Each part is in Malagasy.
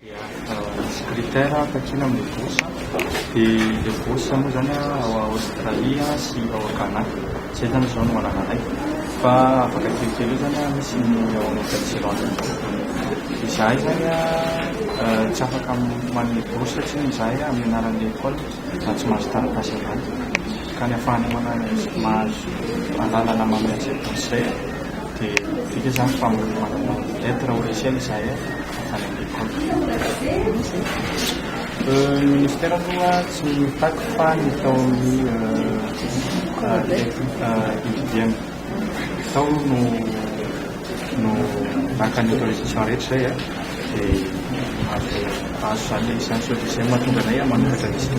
Misy critère fakina amin'ny bourse dia le bourse moa zany ao Aostralia sy ao Canada zay zany zao no anana anay fa afaka kelikely io zany misy ny ao Nouvelle-Zélande dia zahay zany tsy afaka manome bourse satria zahay amin'ny anaran'ny école tsy mahazo taratasy avany ka ny ahafahana mahazo mahalala manome an'izay bourse zay dia vika zany fa manana lettre officielle zahay afany amin'ny école. Ministère aloha tsy mitaky fa ny tao hividiana tao no nakany autorisation rehetra zay dia azo zany licence officielle mahatonga anay manombotra misy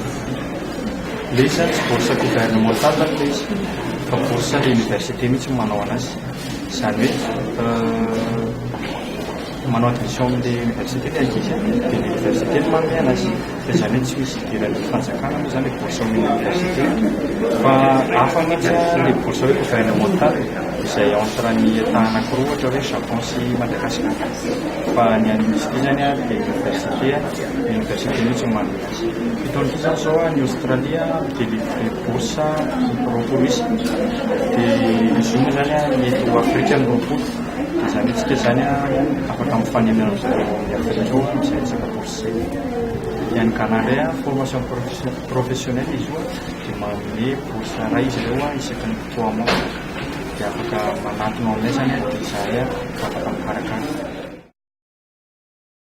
le izy zany tsy bourse gouvernemental zany le izy fa bourse le université mihitsy manao anazy zany hoe manao admission amin'ilay université ny ankizy dia ny université no manome anazy dia zany hoe tsy misy idiran'ny fanjakana moa zany le bourse amin'ny université fa hafa mihitsy le bourse hoe gouvernemental izay entre ny état anankiroa ohatra hoe Japon sy Madagascar fa ny an'misy ity zany dia université mihitsy no manome azy fitaon'ity zany zao ny Australia midélivre bourse roapolo isy dia izy io moa zany ny eto Afrika ny roapolo zany tsika zany afaka mifanena amin'izareo Afrika izay resaka bourse zay dia ny Canada formation professionnelle izy io dia manome bourse ray izy ireo isaky ny 3 mois dia afaka manatona aminay zany dia zahay afaka mikarakara.